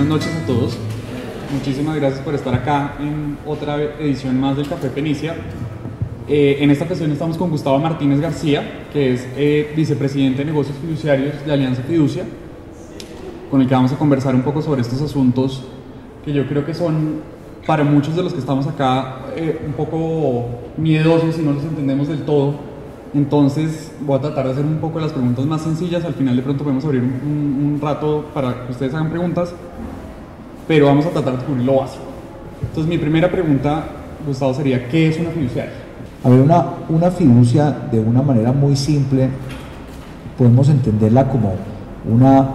noches a todos. Muchísimas gracias por estar acá en otra edición más del Café Fenicia. En esta ocasión estamos con Gustavo Martínez García, que es vicepresidente de negocios fiduciarios de Alianza Fiducia, con el que vamos a conversar un poco sobre estos asuntos que yo creo que son, para muchos de los que estamos acá, un poco miedosos y no los entendemos del todo. Entonces voy a tratar de hacer un poco las preguntas más sencillas. Al final de pronto podemos abrir un rato para que ustedes hagan preguntas, pero vamos a tratar de cubrir lo básico. Entonces mi primera pregunta, Gustavo, sería: ¿qué es una fiduciaria? A ver, una fiducia, de una manera muy simple, podemos entenderla como una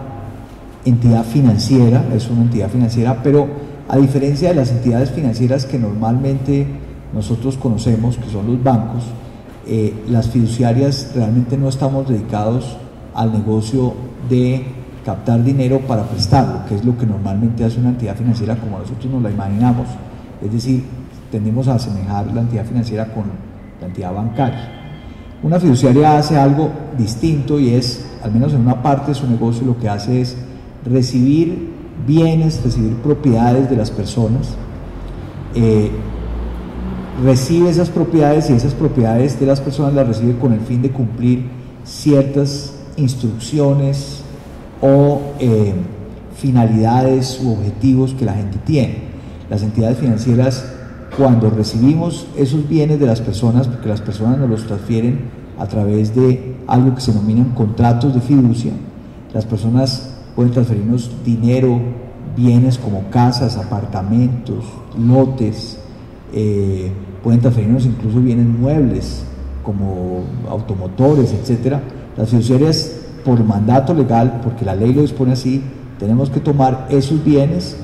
entidad financiera. Es una entidad financiera, pero a diferencia de las entidades financieras que normalmente nosotros conocemos, que son los bancos, las fiduciarias realmente no estamos dedicados al negocio de captar dinero para prestarlo, que es lo que normalmente hace una entidad financiera como nosotros nos la imaginamos. Es decir, tendemos a asemejar la entidad financiera con la entidad bancaria. Una fiduciaria hace algo distinto y es, al menos en una parte de su negocio, lo que hace es recibir bienes, recibir propiedades de las personas, recibe esas propiedades y esas propiedades de las personas las recibe con el fin de cumplir ciertas instrucciones o finalidades u objetivos que la gente tiene. Las entidades financieras, cuando recibimos esos bienes de las personas, porque las personas nos los transfieren a través de algo que se denominan contratos de fiducia, las personas pueden transferirnos dinero, bienes como casas, apartamentos, lotes, pueden transferirnos incluso bienes muebles como automotores, etcétera. Las fiduciarias, por mandato legal, porque la ley lo dispone así, tenemos que tomar esos bienes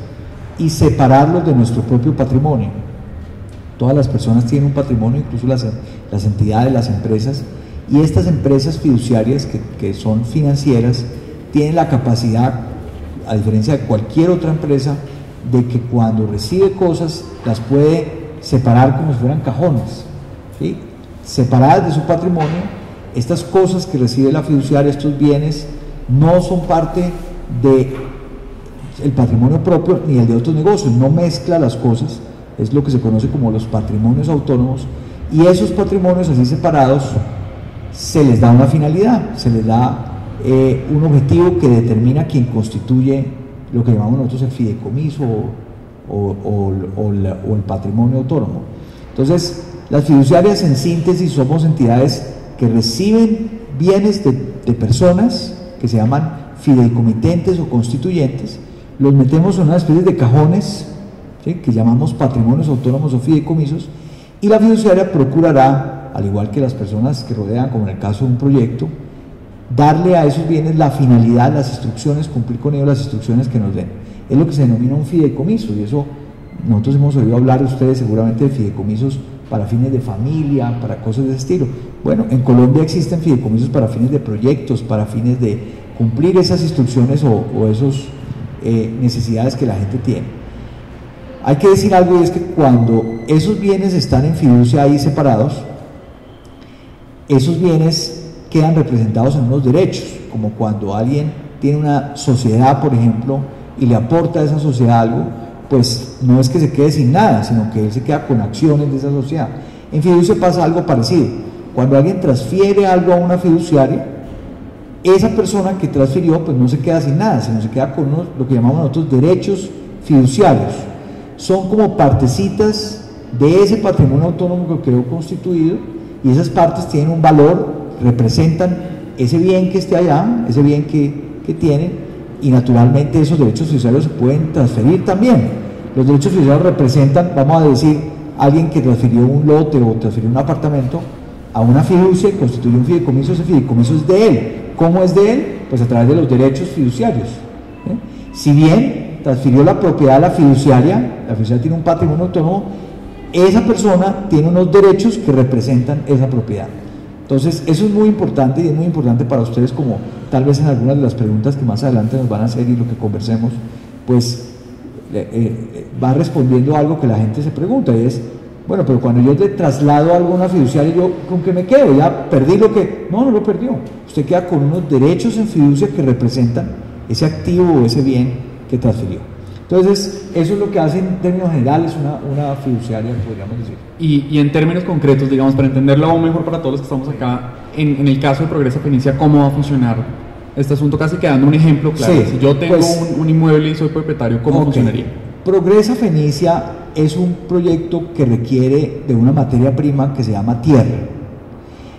y separarlos de nuestro propio patrimonio. Todas las personas tienen un patrimonio, incluso las entidades, las empresas, y estas empresas fiduciarias que son financieras tienen la capacidad, a diferencia de cualquier otra empresa, de que cuando recibe cosas las puede separar como si fueran cajones, ¿sí? Separadas de su patrimonio. Estas cosas que recibe la fiduciaria, estos bienes, no son parte del patrimonio propio ni el de otros negocios, no mezcla las cosas. Es lo que se conoce como los patrimonios autónomos, y esos patrimonios así separados se les da una finalidad, se les da un objetivo que determina quien constituye lo que llamamos nosotros el fideicomiso o el patrimonio autónomo. Entonces, las fiduciarias, en síntesis, somos entidades que reciben bienes de personas que se llaman fideicomitentes o constituyentes, los metemos en una especie de cajones, ¿sí?, que llamamos patrimonios autónomos o fideicomisos, y la fiduciaria procurará, al igual que las personas que rodean, como en el caso de un proyecto, darle a esos bienes la finalidad, las instrucciones, cumplir con ellos las instrucciones que nos den. Es lo que se denomina un fideicomiso, y eso nosotros hemos oído hablar de ustedes seguramente de fideicomisos para fines de familia, para cosas de ese estilo. Bueno, en Colombia existen fideicomisos para fines de proyectos, para fines de cumplir esas instrucciones o esas necesidades que la gente tiene. Hay que decir algo, y es que cuando esos bienes están en fiducia ahí separados, esos bienes quedan representados en unos derechos, como cuando alguien tiene una sociedad, por ejemplo, y le aporta a esa sociedad algo, pues no es que se quede sin nada, sino que él se queda con acciones de esa sociedad. En fiducia pasa algo parecido. Cuando alguien transfiere algo a una fiduciaria, esa persona que transfirió pues no se queda sin nada, sino se queda con lo que llamamos nosotros derechos fiduciarios. Son como partecitas de ese patrimonio autónomo que quedó constituido, y esas partes tienen un valor, representan ese bien que esté allá, ese bien que tienen, y naturalmente esos derechos fiduciarios se pueden transferir también. Los derechos fiduciarios representan, vamos a decir, alguien que transfirió un lote o transfirió un apartamento a una fiducia y constituye un fideicomiso. Ese fideicomiso es de él. ¿Cómo es de él? Pues a través de los derechos fiduciarios. Si bien transfirió la propiedad a la fiduciaria tiene un patrimonio autónomo, esa persona tiene unos derechos que representan esa propiedad. Entonces, eso es muy importante, y es muy importante para ustedes, como tal vez en algunas de las preguntas que más adelante nos van a hacer y lo que conversemos, pues va respondiendo a algo que la gente se pregunta, y es: bueno, pero cuando yo le traslado algo a una fiduciaria, ¿yo con qué me quedo? ¿Ya perdí lo que...? No, no lo perdió. Usted queda con unos derechos en fiducia que representan ese activo o ese bien que transfirió. Entonces, eso es lo que hace en términos generales una fiduciaria, podríamos decir. Y en términos concretos, digamos, para entenderlo aún mejor para todos los que estamos acá, en el caso de Progresa Fenicia, ¿cómo va a funcionar este asunto? Casi que dando un ejemplo claro. Sí, si yo tengo pues, un inmueble y soy propietario, ¿cómo funcionaría? Progresa Fenicia es un proyecto que requiere de una materia prima que se llama tierra.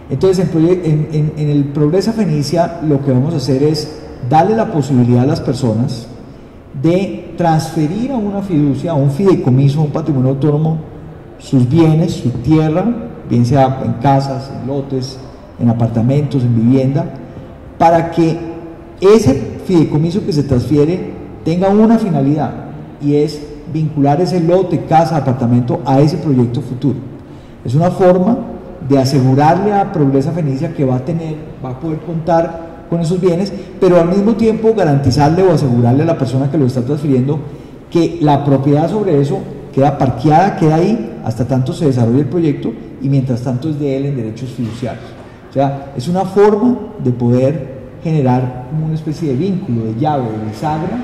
Entonces, en el Progresa Fenicia lo que vamos a hacer es darle la posibilidad a las personas de transferir a una fiducia, a un fideicomiso, a un patrimonio autónomo, sus bienes, su tierra, bien sea en casas, en lotes, en apartamentos, en vivienda, para que ese fideicomiso que se transfiere tenga una finalidad, y es vincular ese lote, casa, apartamento a ese proyecto futuro. Es una forma de asegurarle a Progresa Fenicia que va a poder contar con esos bienes, pero al mismo tiempo garantizarle o asegurarle a la persona que lo está transfiriendo que la propiedad sobre eso queda parqueada, queda ahí hasta tanto se desarrolle el proyecto, y mientras tanto es de él en derechos fiduciarios. O sea, es una forma de poder generar una especie de vínculo, de llave, de bisagra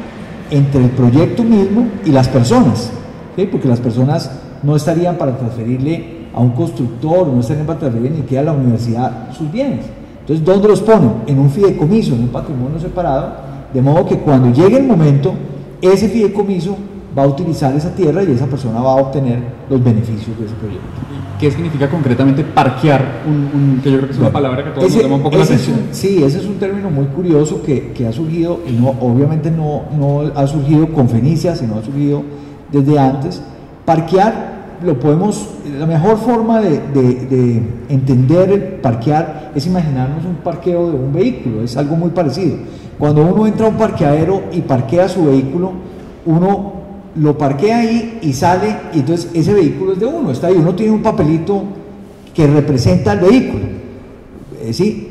entre el proyecto mismo y las personas, ¿sí? Porque las personas no estarían para transferirle a un constructor, no estarían para transferirle ni siquiera a la universidad sus bienes. Entonces, ¿dónde los ponen? En un fideicomiso, en un patrimonio separado, de modo que cuando llegue el momento, ese fideicomiso va a utilizar esa tierra y esa persona va a obtener los beneficios de ese proyecto. ¿Qué significa concretamente parquear? Que yo creo que es una palabra que a todos nos llama un poco la atención. Sí, ese es un término muy curioso que ha surgido, y obviamente no ha surgido con Fenicia, sino ha surgido desde antes. Parquear, la mejor forma de entender el parquear es imaginarnos un parqueo de un vehículo, es algo muy parecido. Cuando uno entra a un parqueadero y parquea su vehículo, uno lo parquea ahí y sale, y entonces ese vehículo es de uno, está ahí, uno tiene un papelito que representa el vehículo, ¿sí?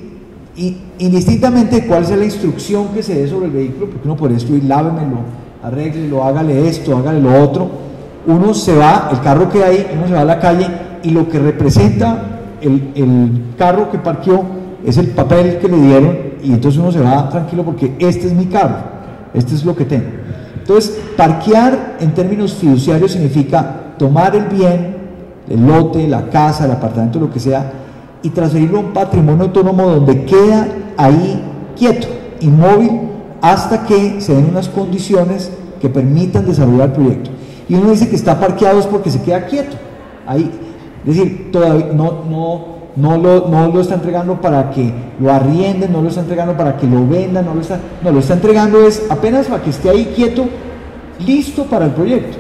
Y indistintamente de cuál sea la instrucción que se dé sobre el vehículo, porque uno puede escribir, lávemelo, arréglelo, hágale esto, hágale lo otro, uno se va, el carro queda ahí, uno se va a la calle, y lo que representa el carro que parqueó es el papel que le dieron, y entonces uno se va tranquilo porque este es mi carro, este es lo que tengo. Entonces, parquear en términos fiduciarios significa tomar el bien, el lote, la casa, el apartamento, lo que sea, y transferirlo a un patrimonio autónomo donde queda ahí quieto, inmóvil, hasta que se den unas condiciones que permitan desarrollar el proyecto. Y uno dice que está parqueado es porque se queda quieto ahí, es decir, todavía no lo está entregando para que lo arrienden, no lo está entregando para que lo vendan, lo está entregando es apenas para que esté ahí quieto, listo para el proyecto.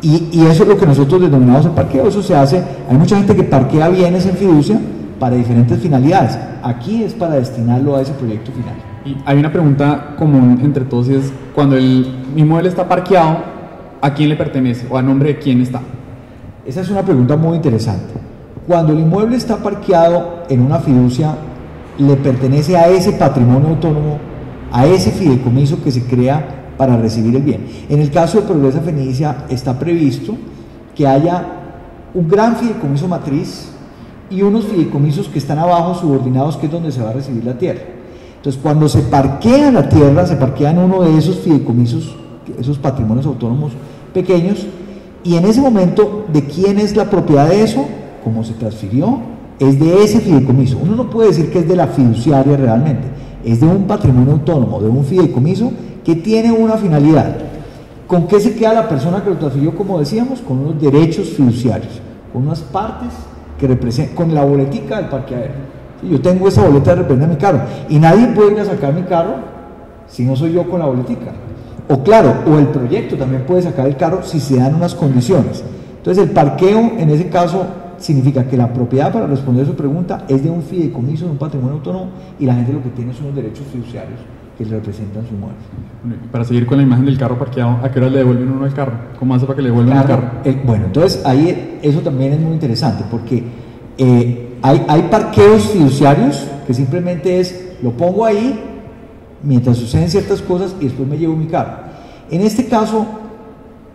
Y eso es lo que nosotros denominamos el parqueo. Eso se hace, hay mucha gente que parquea bienes en fiducia para diferentes finalidades. Aquí es para destinarlo a ese proyecto final. Y hay una pregunta común entre todos, y es: cuando el inmueble está parqueado, ¿a quién le pertenece o a nombre de quién está? Esa es una pregunta muy interesante. Cuando el inmueble está parqueado en una fiducia, le pertenece a ese patrimonio autónomo, a ese fideicomiso que se crea para recibir el bien. En el caso de Progresa Fenicia está previsto que haya un gran fideicomiso matriz y unos fideicomisos que están abajo subordinados, que es donde se va a recibir la tierra. Entonces, cuando se parquea la tierra, se parquea en uno de esos fideicomisos, esos patrimonios autónomos pequeños, y en ese momento, ¿de quién es la propiedad de eso? Como se transfirió, es de ese fideicomiso. Uno no puede decir que es de la fiduciaria realmente, es de un patrimonio autónomo, de un fideicomiso que tiene una finalidad. ¿Con qué se queda la persona que lo transfirió? Como decíamos, con unos derechos fiduciarios, con unas partes que representan, con la boletica del parqueadero. ¿Sí? Yo tengo esa boleta de reprenda mi carro, y nadie puede ir a sacar mi carro si no soy yo con la boletica. O claro, o el proyecto también puede sacar el carro si se dan unas condiciones. Entonces, el parqueo en ese caso significa que la propiedad, para responder a su pregunta, es de un fideicomiso, de un patrimonio autónomo, y la gente lo que tiene son los derechos fiduciarios que le representan su inmueble. Para seguir con la imagen del carro parqueado, ¿a qué hora le devuelven uno el carro? ¿Cómo hace para que le devuelvan el carro? Bueno, entonces ahí eso también es muy interesante, porque hay parqueos fiduciarios que simplemente es, lo pongo ahí mientras suceden ciertas cosas y después me llevo mi carro. En este caso,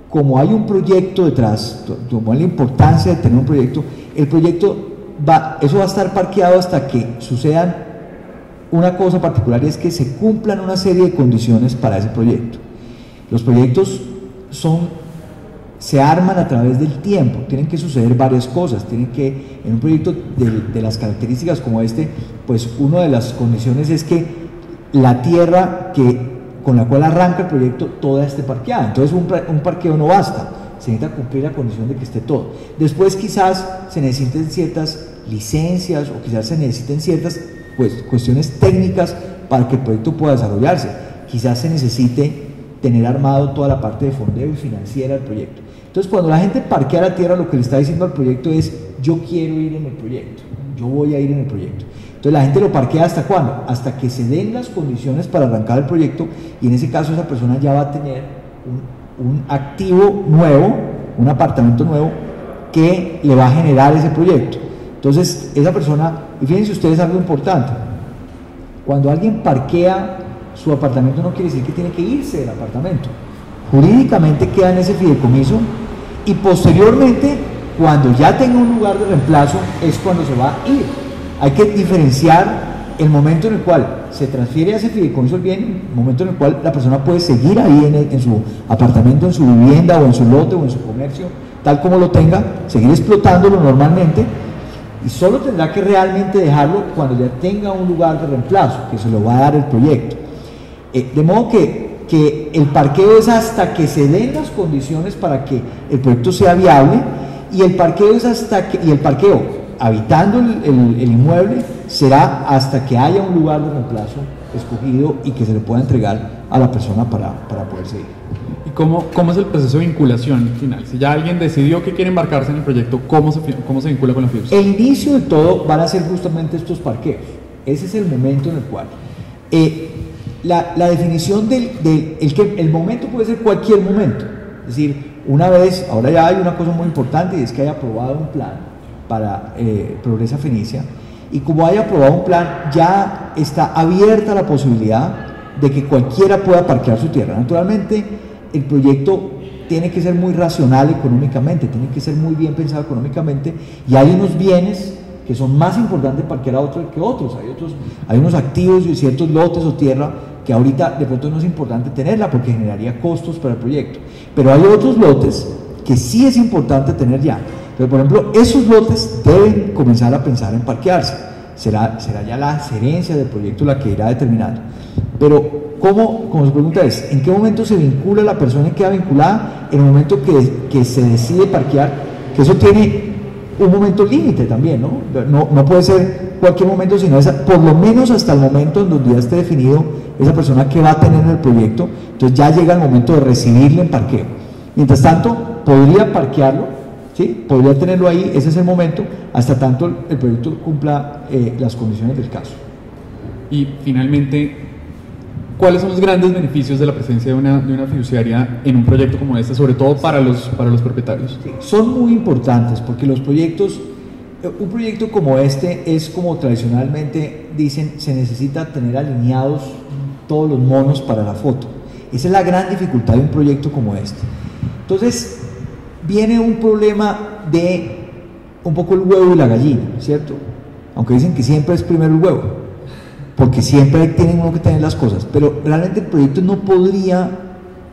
como hay un proyecto detrás, como hay la importancia de tener un proyecto, el proyecto eso va a estar parqueado hasta que sucedan una cosa particular, y es que se cumplan una serie de condiciones para ese proyecto. Los proyectos se arman a través del tiempo, tienen que suceder varias cosas, tienen que, en un proyecto de las características como este, pues una de las condiciones es que la tierra con la cual arranca el proyecto toda esté parqueada, entonces un parqueo no basta, se necesita cumplir la condición de que esté todo. Después quizás se necesiten ciertas licencias o quizás se necesiten ciertas cuestiones técnicas para que el proyecto pueda desarrollarse, quizás se necesite tener armado toda la parte de fondeo y financiera del proyecto. Entonces, cuando la gente parquea la tierra, lo que le está diciendo al proyecto es: yo quiero ir en el proyecto, yo voy a ir en el proyecto. Entonces, la gente lo parquea ¿hasta cuándo? Hasta que se den las condiciones para arrancar el proyecto, y en ese caso esa persona ya va a tener un activo nuevo, un apartamento nuevo que le va a generar ese proyecto. Entonces, esa persona, y fíjense ustedes algo importante, cuando alguien parquea su apartamento no quiere decir que tiene que irse del apartamento, jurídicamente queda en ese fideicomiso, y posteriormente, cuando ya tenga un lugar de reemplazo, es cuando se va a ir. Hay que diferenciar el momento en el cual se transfiere a ese fideicomiso el bien, el momento en el cual la persona puede seguir ahí en su apartamento, en su vivienda o en su lote o en su comercio, tal como lo tenga, seguir explotándolo normalmente, y solo tendrá que realmente dejarlo cuando ya tenga un lugar de reemplazo, que se lo va a dar el proyecto. De modo que el parqueo es hasta que se den las condiciones para que el proyecto sea viable, y el parqueo es habitando el inmueble será hasta que haya un lugar de reemplazo escogido y que se le pueda entregar a la persona para poder seguir. ¿Y cómo es el proceso de vinculación final? Si ya alguien decidió que quiere embarcarse en el proyecto, ¿cómo se vincula con la fiducia? El inicio de todo van a ser justamente estos parqueos. Ese es el momento en el cual la definición el momento puede ser cualquier momento. Es decir, ahora ya hay una cosa muy importante, y es que haya aprobado un plan para Progresa Fenicia, y como haya aprobado un plan, ya está abierta la posibilidad de que cualquiera pueda parquear su tierra. Naturalmente, el proyecto tiene que ser muy racional económicamente, tiene que ser muy bien pensado económicamente, y hay unos bienes que son más importantes parquear a otros que otros. Hay unos activos y ciertos lotes o tierra que ahorita de pronto no es importante tenerla porque generaría costos para el proyecto, pero hay otros lotes que sí es importante tener ya. Pero, por ejemplo, esos lotes deben comenzar a pensar en parquearse. Será ya la gerencia del proyecto la que irá determinando. Pero, como su pregunta es, ¿en qué momento se vincula la persona y queda vinculada? En el momento que se decide parquear, que eso tiene un momento límite también, ¿no? No puede ser cualquier momento, sino por lo menos hasta el momento en donde ya esté definido esa persona que va a tener en el proyecto. Entonces ya llega el momento de recibirle en parqueo. Mientras tanto, podría parquearlo, ¿sí? Podría tenerlo ahí, ese es el momento, hasta tanto el proyecto cumpla las condiciones del caso. Y finalmente, ¿cuáles son los grandes beneficios de la presencia de una fiduciaria en un proyecto como este, sobre todo para los propietarios? Sí, son muy importantes porque los proyectos, un proyecto como este es como tradicionalmente dicen, se necesita tener alineados todos los monos para la foto. Esa es la gran dificultad de un proyecto como este. Entonces, viene un problema de un poco el huevo y la gallina, ¿cierto? Aunque dicen que siempre es primero el huevo, porque siempre tienen uno que tener las cosas, pero realmente el proyecto no podría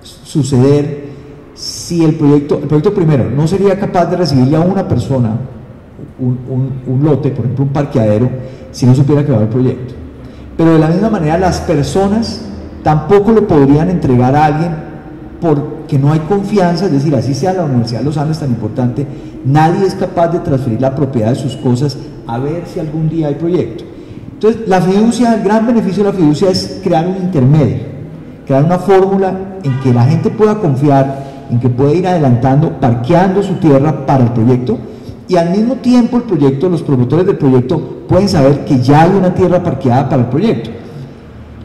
suceder si el proyecto primero no sería capaz de recibirle a una persona un lote, por ejemplo un parqueadero, si no supiera que va a haber proyecto. Pero de la misma manera las personas tampoco le podrían entregar a alguien porque no hay confianza, es decir, así sea la Universidad de los Andes tan importante, nadie es capaz de transferir la propiedad de sus cosas a ver si algún día hay proyecto. Entonces, la fiducia, el gran beneficio de la fiducia es crear un intermedio, crear una fórmula en que la gente pueda confiar, en que pueda ir adelantando, parqueando su tierra para el proyecto, y al mismo tiempo el proyecto, los promotores del proyecto pueden saber que ya hay una tierra parqueada para el proyecto.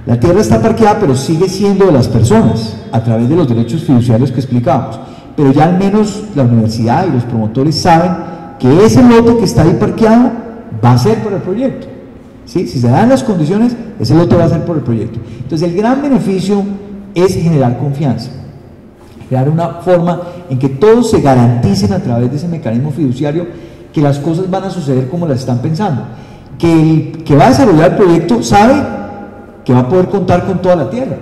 La tierra está parqueada, pero sigue siendo de las personas, a través de los derechos fiduciarios que explicamos, pero ya al menos la universidad y los promotores saben que ese lote que está ahí parqueado va a ser para el proyecto. ¿Sí? Si se dan las condiciones, ese lote va a ser por el proyecto. Entonces el gran beneficio es generar confianza, crear una forma en que todos se garanticen a través de ese mecanismo fiduciario que las cosas van a suceder como las están pensando, que el que va a desarrollar el proyecto sabe que va a poder contar con toda la tierra,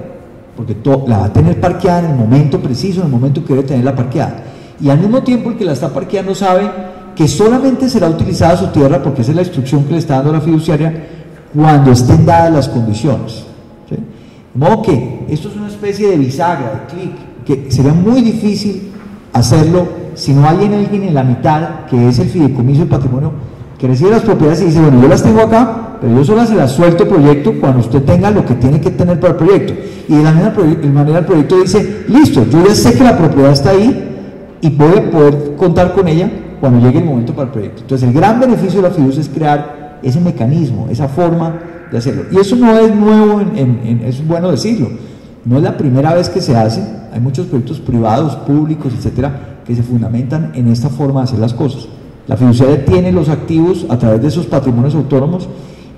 porque la va a tener parqueada en el momento preciso, en el momento que debe tenerla parqueada. Y al mismo tiempo el que la está parqueando sabe que solamente será utilizada su tierra, porque esa es la instrucción que le está dando la fiduciaria, cuando estén dadas las condiciones, ¿sí? De modo que esto es una especie de bisagra, de clic, que sería muy difícil hacerlo si no hay alguien en la mitad, que es el fideicomiso del patrimonio, que recibe las propiedades y dice, bueno, yo las tengo acá, pero yo solo se las suelto el proyecto cuando usted tenga lo que tiene que tener para el proyecto. Y de la misma manera el proyecto dice, listo, yo ya sé que la propiedad está ahí y voy a poder contar con ella cuando llegue el momento para el proyecto. Entonces el gran beneficio de la fiducia es crear ese mecanismo, esa forma de hacerlo. Y eso no es nuevo, es bueno decirlo, no es la primera vez que se hace, hay muchos proyectos privados, públicos, etcétera, que se fundamentan en esta forma de hacer las cosas. La fiduciaria tiene los activos a través de esos patrimonios autónomos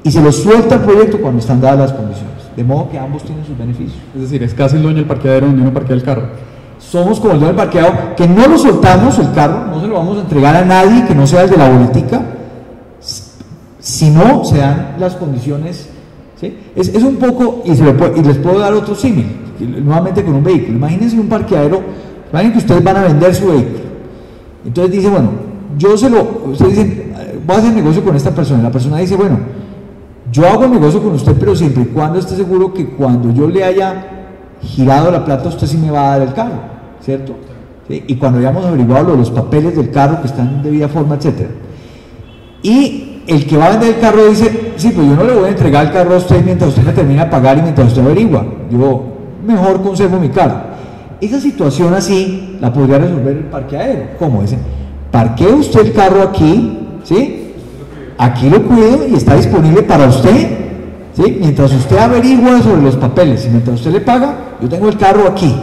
y se los suelta al proyecto cuando están dadas las condiciones, de modo que ambos tienen sus beneficios. Es decir, es casi el dueño del parqueadero donde uno parquea el carro. Somos como el dueño del parqueado, que no lo soltamos el carro, no se lo vamos a entregar a nadie que no sea el de la boletica, si no se dan las condiciones, ¿sí? Es un poco, y les puedo dar otro símil, nuevamente con un vehículo. Imagínense un parqueadero, imaginen que ustedes van a vender su vehículo, entonces dice, bueno, ustedes dicen, voy a hacer negocio con esta persona, y la persona dice, bueno, yo hago negocio con usted, pero siempre y cuando esté seguro que cuando yo le haya girado la plata, usted sí me va a dar el carro, ¿cierto? ¿Sí? Y cuando hayamos averiguado los papeles del carro que están en debida forma, etcétera. Y el que va a vender el carro dice, sí, pues yo no le voy a entregar el carro a usted mientras usted me termina de pagar y mientras usted averigua, yo mejor conservo mi carro. Esa situación así la podría resolver el parqueadero. ¿Cómo? Dicen, parquee usted el carro aquí, ¿sí? Aquí lo cuido y está disponible para usted, ¿sí? Mientras usted averigua sobre los papeles y mientras usted le paga, yo tengo el carro aquí,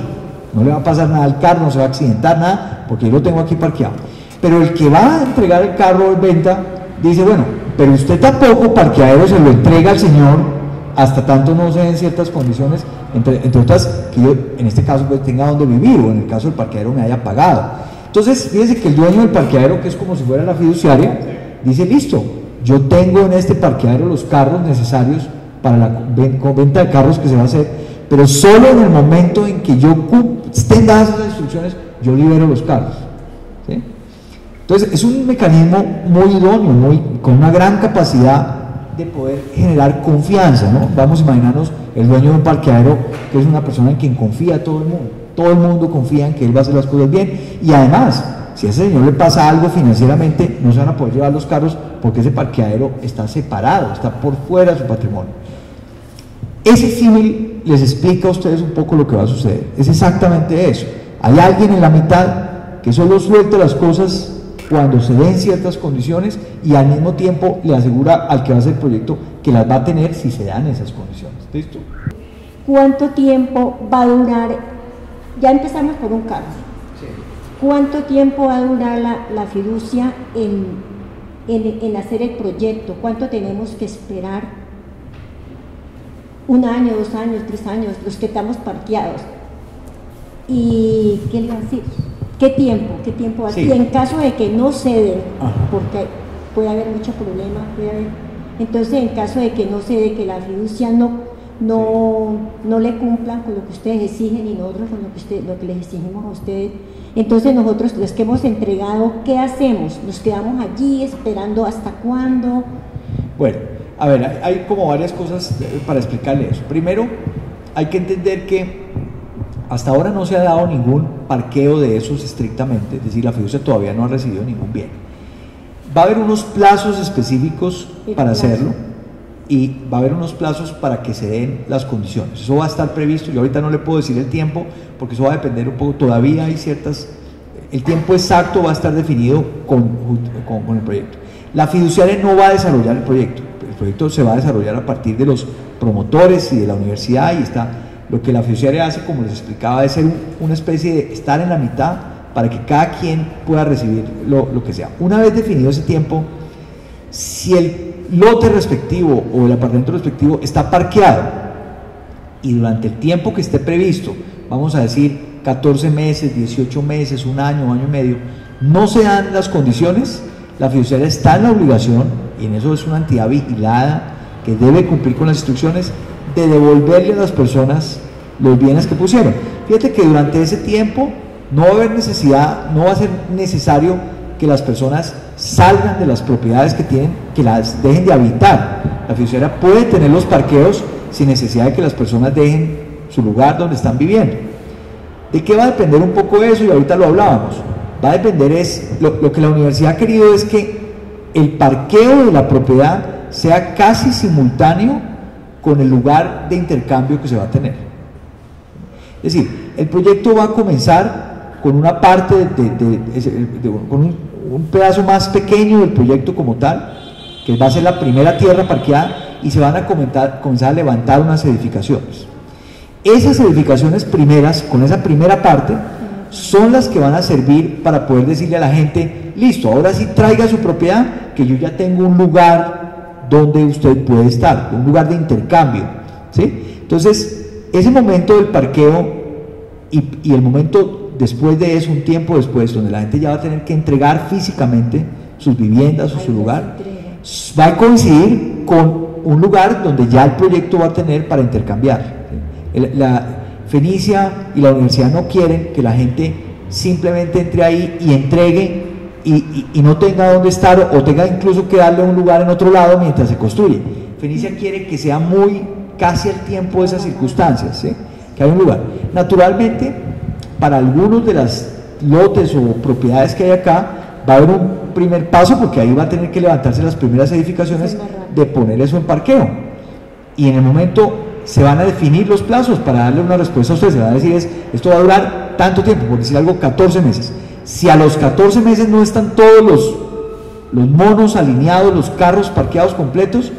no le va a pasar nada al carro, no se va a accidentar nada, porque yo lo tengo aquí parqueado. Pero el que va a entregar el carro en venta dice, bueno, pero usted tampoco, parqueadero, se lo entrega al señor hasta tanto no se den ciertas condiciones, entre otras, que yo en este caso pues tenga donde vivir, o en el caso del parqueadero me haya pagado. Entonces, fíjense que el dueño del parqueadero, que es como si fuera la fiduciaria, dice, listo, yo tengo en este parqueadero los carros necesarios para la venta de carros que se va a hacer, pero solo en el momento en que yo estén dadas esas instrucciones, yo libero los carros, ¿sí? Entonces es un mecanismo muy idóneo, con una gran capacidad de poder generar confianza, ¿no? Vamos a imaginarnos el dueño de un parqueadero que es una persona en quien confía todo el mundo confía en que él va a hacer las cosas bien, y además, si a ese señor le pasa algo financieramente, no se van a poder llevar los carros porque ese parqueadero está separado, está por fuera de su patrimonio. Ese símil les explica a ustedes un poco lo que va a suceder. Es exactamente eso. Hay alguien en la mitad que solo suelta las cosas cuando se den ciertas condiciones y al mismo tiempo le asegura al que va a hacer el proyecto que las va a tener si se dan esas condiciones. ¿Listo? ¿Cuánto tiempo va a durar? Ya empezamos por un carro. Sí. ¿Cuánto tiempo va a durar la fiducia en hacer el proyecto? ¿Cuánto tenemos que esperar? ¿1 año, 2 años, 3 años, los que estamos parqueados? ¿Y qué le va a decir? ¿Qué tiempo va a ser? Sí. Y en caso de que no ceden, Ajá. porque puede haber mucho problema, entonces en caso de que no cede, que la fiducia no le cumplan con lo que ustedes exigen y nosotros con lo que les exigimos a ustedes, entonces nosotros los que hemos entregado, ¿qué hacemos? ¿Nos quedamos allí esperando hasta cuándo? Bueno, a ver, hay como varias cosas para explicarle eso. Primero, hay que entender que hasta ahora no se ha dado ningún parqueo de esos estrictamente, es decir, la fiducia todavía no ha recibido ningún bien. Va a haber unos plazos específicos para hacerlo y va a haber unos plazos para que se den las condiciones. Eso va a estar previsto, yo ahorita no le puedo decir el tiempo porque eso va a depender un poco, todavía hay ciertas, el tiempo exacto va a estar definido con el proyecto. La fiduciaria no va a desarrollar el proyecto se va a desarrollar a partir de los promotores y de la universidad, y está lo que la fiduciaria hace, como les explicaba, es ser una especie de estar en la mitad para que cada quien pueda recibir lo que sea. Una vez definido ese tiempo, si el lote respectivo o el apartamento respectivo está parqueado y durante el tiempo que esté previsto, vamos a decir 14 meses, 18 meses, 1 año, 1 año y medio, no se dan las condiciones, la fiduciaria está en la obligación, y en eso es una entidad vigilada que debe cumplir con las instrucciones, de devolverle a las personas los bienes que pusieron. Fíjate que durante ese tiempo no va a haber necesidad, no va a ser necesario que las personas salgan de las propiedades que tienen, que las dejen de habitar. La fiduciaria puede tener los parqueos sin necesidad de que las personas dejen su lugar donde están viviendo. ¿De qué va a depender un poco eso? Y ahorita lo hablábamos. Va a depender lo que la universidad ha querido es que el parqueo de la propiedad sea casi simultáneo con el lugar de intercambio que se va a tener. Es decir, el proyecto va a comenzar con una parte, con un pedazo más pequeño del proyecto como tal, que va a ser la primera tierra parqueada, y se van a comenzar a levantar unas edificaciones. Esas edificaciones primeras, con esa primera parte, son las que van a servir para poder decirle a la gente, listo, ahora sí traiga su propiedad, que yo ya tengo un lugar donde usted puede estar, un lugar de intercambio, ¿sí? Entonces, ese momento del parqueo y el momento después de eso, un tiempo después, donde la gente ya va a tener que entregar físicamente sus viviendas o su lugar, va a coincidir con un lugar donde ya el proyecto va a tener para intercambiar. La Fenicia y la universidad no quieren que la gente simplemente entre ahí y entregue y no tenga dónde estar, o tenga incluso que darle un lugar en otro lado mientras se construye. Fenicia quiere que sea muy casi al tiempo de esas circunstancias, ¿sí? Que haya un lugar. Naturalmente, para algunos de las lotes o propiedades que hay acá, va a haber un primer paso, porque ahí va a tener que levantarse las primeras edificaciones de poner eso en parqueo, y en el momento se van a definir los plazos para darle una respuesta a ustedes. Se van a decir, esto va a durar tanto tiempo, por decir algo, 14 meses. Si a los 14 meses no están todos los monos alineados, los carros parqueados completos,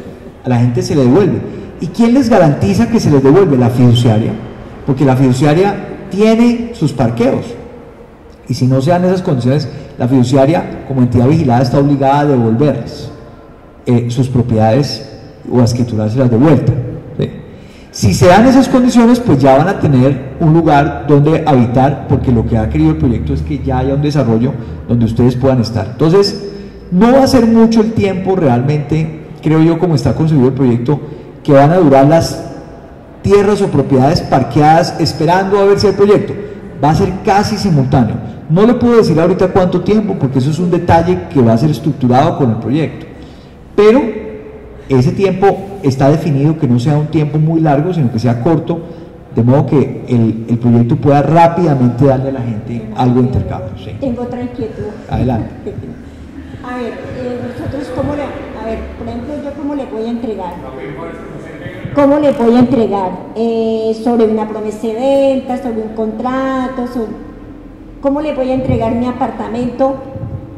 a la gente se le devuelve. ¿Y quién les garantiza que se les devuelve? La fiduciaria, porque la fiduciaria tiene sus parqueos, y si no se dan esas condiciones, la fiduciaria como entidad vigilada está obligada a devolverles sus propiedades o a escriturárselas de vuelta, ¿sí? Si se dan esas condiciones, pues ya van a tener un lugar donde habitar, porque lo que ha querido el proyecto es que ya haya un desarrollo donde ustedes puedan estar. Entonces, no va a ser mucho el tiempo realmente, creo yo, como está concebido el proyecto, que van a durar las tierras o propiedades parqueadas esperando a ver si el proyecto va a ser casi simultáneo. No le puedo decir ahorita cuánto tiempo, porque eso es un detalle que va a ser estructurado con el proyecto, pero ese tiempo está definido, que no sea un tiempo muy largo, sino que sea corto, de modo que el proyecto pueda rápidamente darle a la gente algo de intercambio. Sí. Tengo otra inquietud. Adelante. A ver, nosotros a ver, por ejemplo, yo cómo le voy a entregar. ¿Cómo le voy a entregar? Sobre una promesa de venta, sobre un contrato, ¿cómo le voy a entregar mi apartamento?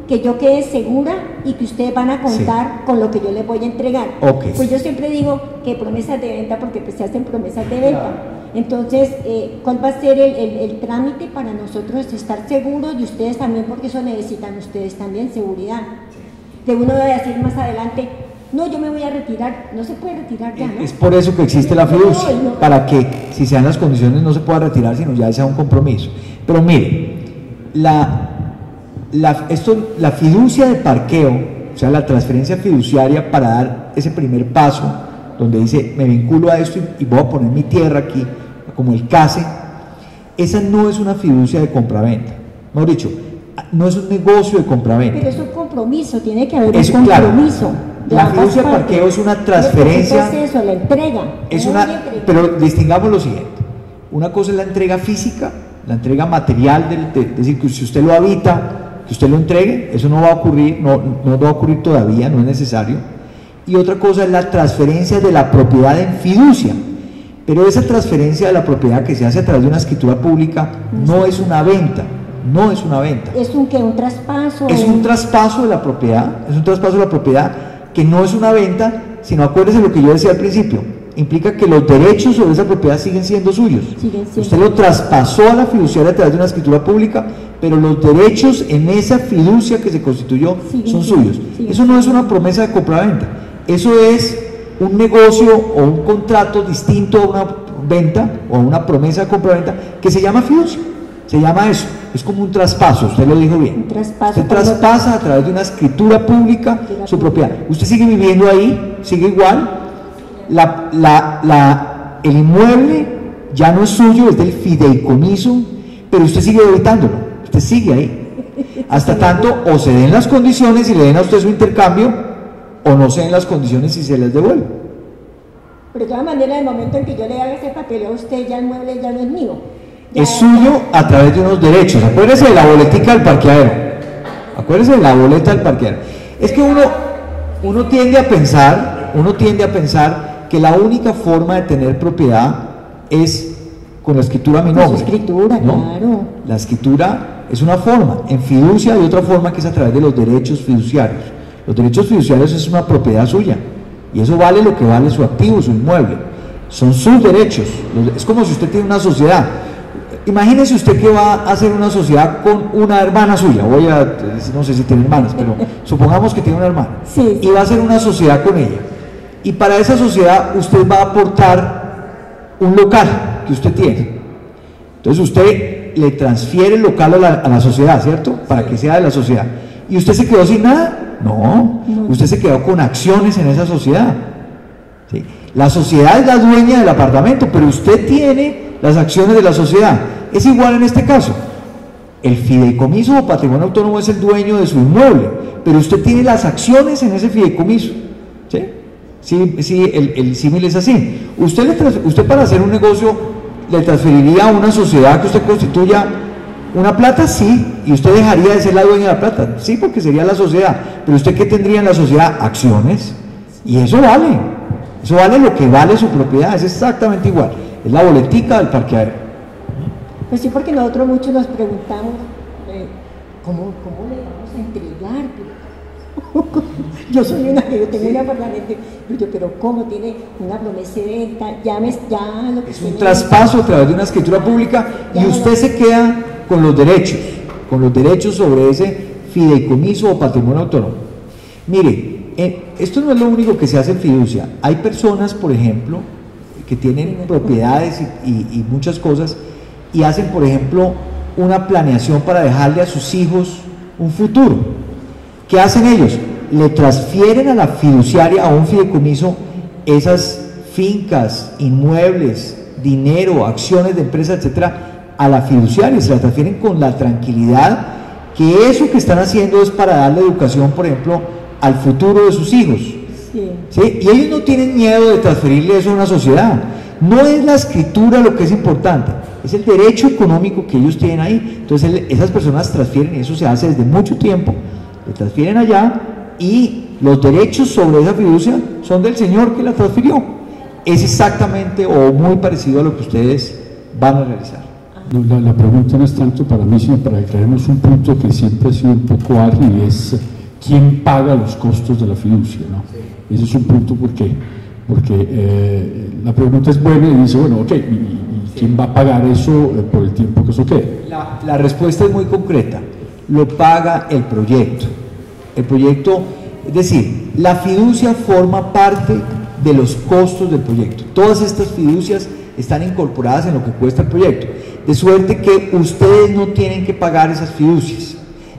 Que yo quede segura y que ustedes van a contar con lo que yo les voy a entregar. Okay. Pues yo siempre digo que promesas de venta, porque pues se hacen promesas de venta. Entonces, ¿cuál va a ser el trámite para nosotros estar seguros, y ustedes también, porque eso necesitan ustedes también, seguridad? De uno debe decir más adelante, no, yo me voy a retirar. No se puede retirar ya, ¿no? Es por eso que existe la fiducia, para que si se dan las condiciones no se pueda retirar, sino ya sea un compromiso. Pero mire, la fiducia de parqueo, o sea, la transferencia fiduciaria para dar ese primer paso, donde dice, me vinculo a esto y voy a poner mi tierra aquí, como el CASE, esa no es una fiducia de compraventa. Mejor dicho, no es un negocio de compraventa. Pero es un compromiso, tiene que haber un compromiso. Claro, la fiducia de parqueo es una transferencia. ¿Qué es eso? La entrega. Pero distingamos lo siguiente: una cosa es la entrega física, la entrega material, es decir, que si usted lo habita, que usted lo entregue, eso no va a ocurrir, no va a ocurrir todavía, no es necesario. Y otra cosa es la transferencia de la propiedad en fiducia. Pero esa transferencia de la propiedad que se hace a través de una escritura pública no es una venta, no es una venta. ¿Es un traspaso? Es un traspaso de la propiedad, que no es una venta, sino acuérdese lo que yo decía al principio, implica que los derechos sobre esa propiedad siguen siendo suyos. Usted lo traspasó a la fiduciaria a través de una escritura pública, pero los derechos en esa fiducia que se constituyó son suyos. Eso no es una promesa de compraventa, eso es un negocio o un contrato distinto a una venta o a una promesa de compraventa que se llama fiducia. Se llama eso, es como un traspaso, usted lo dijo bien. Usted traspasa a través de una escritura pública su propiedad. Usted sigue viviendo ahí, sigue igual. El inmueble ya no es suyo, es del fideicomiso, pero usted sigue debitándolo, usted sigue ahí, hasta tanto o se den las condiciones y le den a usted su intercambio, o no se den las condiciones y se les devuelve. Pero de todas maneras, el momento en que yo le haga ese papeleo a usted, ya el mueble ya no es mío. Ya Es suyo a través de unos derechos. Acuérdese de la boletica del parqueadero. Acuérdese de la boleta del parqueadero. Es que uno tiende a pensar que la única forma de tener propiedad es con la escritura a mi Con su nombre. escritura, ¿no? claro. La escritura es una forma. En fiducia hay otra forma que es a través de los derechos fiduciarios. Los derechos fiduciarios es una propiedad suya. Y eso vale lo que vale su activo, su inmueble. Son sus derechos. Es como si usted tiene una sociedad. Imagínese usted que va a hacer una sociedad con una hermana suya. No sé si tiene hermanas, pero supongamos que tiene una hermana. Sí. Y va a hacer una sociedad con ella. Y para esa sociedad usted va a aportar un local que usted tiene. Entonces usted le transfiere el local a la sociedad, ¿cierto? Para que sea de la sociedad. ¿Y usted se quedó sin nada? No, usted se quedó con acciones en esa sociedad. ¿Sí? La sociedad es la dueña del apartamento, pero usted tiene las acciones de la sociedad. Es igual en este caso. El fideicomiso o patrimonio autónomo es el dueño de su inmueble, pero usted tiene las acciones en ese fideicomiso. ¿Sí? El símil es así. Usted para hacer un negocio le transferiría a una sociedad que usted constituya una plata, sí, y usted dejaría de ser la dueña de la plata, sí, porque sería la sociedad. Pero usted, ¿qué tendría en la sociedad? Acciones, y eso vale lo que vale su propiedad, es exactamente igual, es la boletica del parqueadero. Pues sí, porque nosotros muchos nos preguntamos, ¿cómo le vamos a entregar? Yo tengo un apartamento, pero ¿cómo tiene una promesa de venta? Ya lo que es un traspaso a través de una escritura pública y usted se queda con los derechos sobre ese fideicomiso o patrimonio autónomo. Mire, esto no es lo único que se hace en fiducia. Hay personas, por ejemplo, que tienen propiedades y muchas cosas y hacen, por ejemplo, una planeación para dejarle a sus hijos un futuro. ¿Qué hacen ellos? Le transfieren a la fiduciaria, a un fideicomiso, esas fincas, inmuebles, dinero, acciones de empresas, etcétera, a la fiduciaria, se la transfieren con la tranquilidad que eso que están haciendo es para darle educación, por ejemplo, al futuro de sus hijos. Sí. ¿Sí? Y ellos no tienen miedo de transferirle eso a una sociedad. No es la escritura lo que es importante, es el derecho económico que ellos tienen ahí. Entonces esas personas transfieren, y eso se hace desde mucho tiempo, le transfieren allá y los derechos sobre esa fiducia son del señor que la transfirió. Es exactamente o muy parecido a lo que ustedes van a realizar. No, la pregunta no es tanto para mí, sino para aclararnos un punto que siempre ha sido un poco ágil, y es quién paga los costos de la fiducia, ¿no? Ese es un punto porque la pregunta es buena y dice, bueno, ok, ¿y quién va a pagar eso por el tiempo que eso quede? La respuesta es muy concreta, lo paga el proyecto. El proyecto, es decir, la fiducia forma parte de los costos del proyecto. Todas estas fiducias están incorporadas en lo que cuesta el proyecto, de suerte que ustedes no tienen que pagar esas fiducias,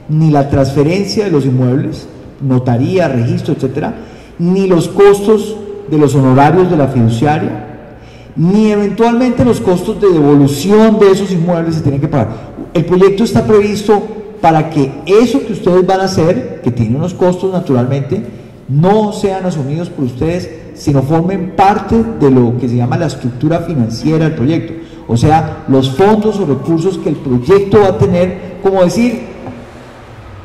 ni la transferencia de los inmuebles, notaría, registro, etcétera, ni los costos de los honorarios de la fiduciaria, ni eventualmente los costos de devolución de esos inmuebles se tienen que pagar. El proyecto está previsto para que eso que ustedes van a hacer, que tiene unos costos naturalmente, no sean asumidos por ustedes, sino formen parte de lo que se llama la estructura financiera del proyecto. O sea, los fondos o recursos que el proyecto va a tener, como decir,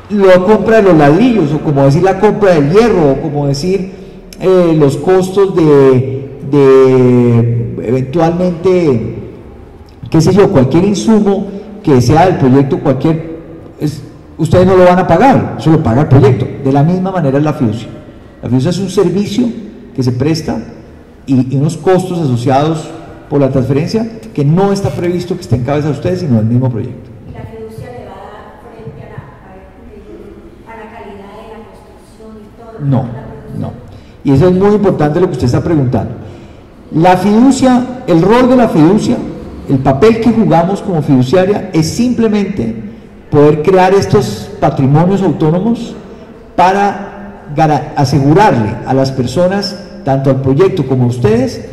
la compra de los ladrillos, o como decir la compra del hierro, o como decir los costos de eventualmente, qué sé yo, cualquier insumo que sea del proyecto, ustedes no lo van a pagar, eso lo paga el proyecto. De la misma manera es la fiducia. La fiducia es un servicio que se presta y unos costos asociados por la transferencia que no está previsto que esté en cabeza de ustedes, sino del mismo proyecto. ¿La fiducia le va a dar frente a la calidad de la construcción y todo? No. Y eso es muy importante lo que usted está preguntando. La fiducia, el rol de la fiducia, el papel que jugamos como fiduciaria es simplemente poder crear estos patrimonios autónomos para asegurarle a las personas, tanto al proyecto como a ustedes,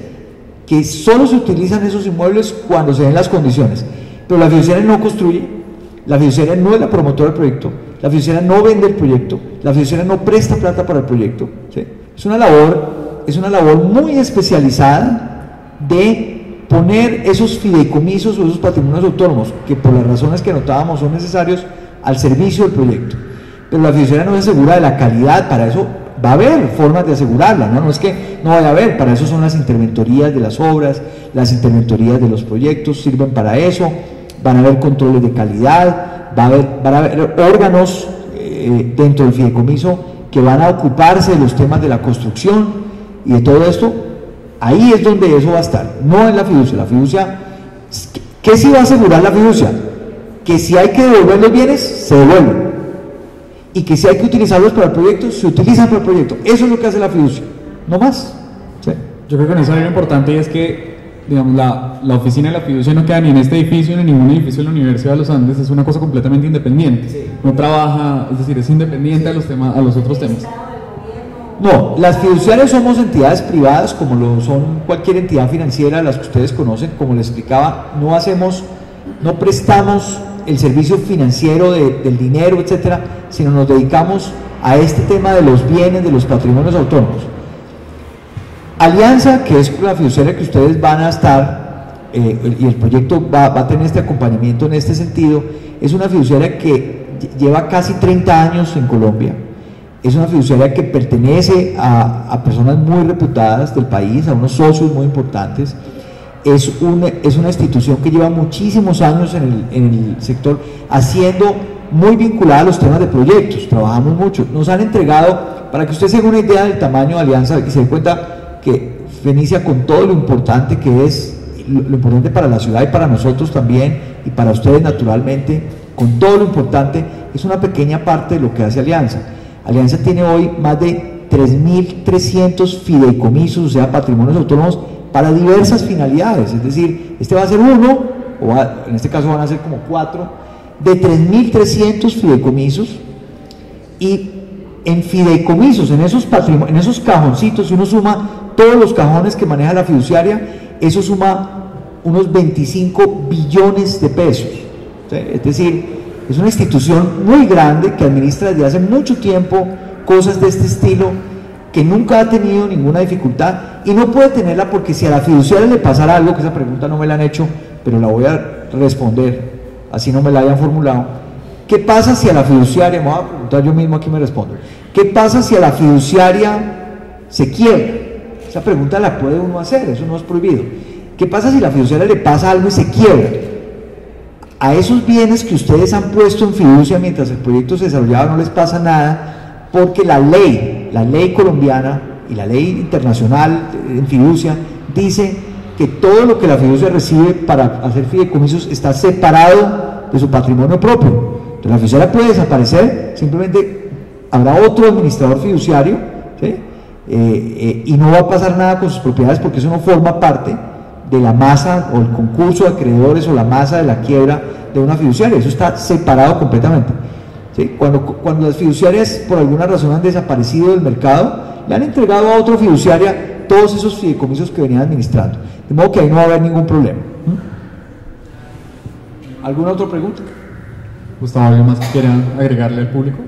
que solo se utilizan esos inmuebles cuando se den las condiciones, pero la fiduciaria no construye, la fiduciaria no es la promotora del proyecto, la fiduciaria no vende el proyecto, la fiduciaria no presta plata para el proyecto, ¿sí? Es una labor muy especializada de poner esos fideicomisos o esos patrimonios autónomos, que por las razones que anotábamos son necesarios, al servicio del proyecto. Pero la fiduciaria no se asegura de la calidad, para eso va a haber formas de asegurarla, ¿no? No es que no vaya a haber, para eso son las interventorías de las obras, las interventorías de los proyectos, sirven para eso, van a haber controles de calidad, van a haber órganos dentro del fideicomiso que van a ocuparse de los temas de la construcción y de todo esto. Ahí es donde eso va a estar, no en la fiducia. La fiducia, ¿qué sí va a asegurar la fiducia? Que si hay que devolver los bienes, se devuelven, y que si hay que utilizarlos para el proyecto, se utilizan para el proyecto. Eso es lo que hace la fiducia, no más. ¿Sí? Yo creo que en eso hay algo importante, y es que, digamos, la oficina de la fiducia no queda ni en este edificio ni en ningún edificio de la Universidad de los Andes, es una cosa completamente independiente. Sí. No trabaja, es decir, es independiente a los otros temas. No, las fiduciarias somos entidades privadas, como lo son cualquier entidad financiera, las que ustedes conocen. Como les explicaba, no prestamos el servicio financiero del dinero, etcétera, sino nos dedicamos a este tema de los bienes, de los patrimonios autónomos. Alianza, que es la fiduciaria que ustedes van a estar, y el proyecto va a tener este acompañamiento en este sentido, es una fiduciaria que lleva casi 30 años en Colombia. Es una fiduciaria que pertenece a personas muy reputadas del país, a unos socios muy importantes. Es una institución que lleva muchísimos años en el sector, haciendo muy vinculada a los temas de proyectos. Trabajamos mucho. Nos han entregado, para que usted se haga una idea del tamaño de Alianza y se dé cuenta que Fenicia, con todo lo importante que es, lo importante para la ciudad y para nosotros también, y para ustedes naturalmente, con todo lo importante, es una pequeña parte de lo que hace Alianza. Alianza tiene hoy más de 3.300 fideicomisos, o sea, patrimonios autónomos, para diversas finalidades. Es decir, este va a ser uno, en este caso van a ser como 4, de 3.300 fideicomisos. Y en fideicomisos, en esos cajoncitos, si uno suma todos los cajones que maneja la fiduciaria, eso suma unos 25 billones de pesos. ¿Sí? Es decir, es una institución muy grande que administra desde hace mucho tiempo cosas de este estilo, que nunca ha tenido ninguna dificultad, y no puede tenerla, porque si a la fiduciaria le pasara algo, que esa pregunta no me la han hecho, pero la voy a responder, así no me la hayan formulado. ¿Qué pasa si a la fiduciaria, me voy a preguntar yo mismo, aquí me respondo, qué pasa si a la fiduciaria se quiebra? Esa pregunta la puede uno hacer, eso no es prohibido. ¿Qué pasa si a la fiduciaria le pasa algo y se quiebra? A esos bienes que ustedes han puesto en fiducia mientras el proyecto se desarrollaba no les pasa nada, porque la ley colombiana y la ley internacional en fiducia dice que todo lo que la fiducia recibe para hacer fideicomisos está separado de su patrimonio propio. Entonces la fiduciaria puede desaparecer, simplemente habrá otro administrador fiduciario, ¿sí? Y no va a pasar nada con sus propiedades, porque eso no forma parte de la masa o el concurso de acreedores o la masa de la quiebra de una fiduciaria. Eso está separado completamente. ¿Sí? Cuando las fiduciarias por alguna razón han desaparecido del mercado, le han entregado a otra fiduciaria todos esos fideicomisos que venían administrando, de modo que ahí no va a haber ningún problema. ¿Alguna otra pregunta? Gustavo, ¿algo más que quieran agregarle al público?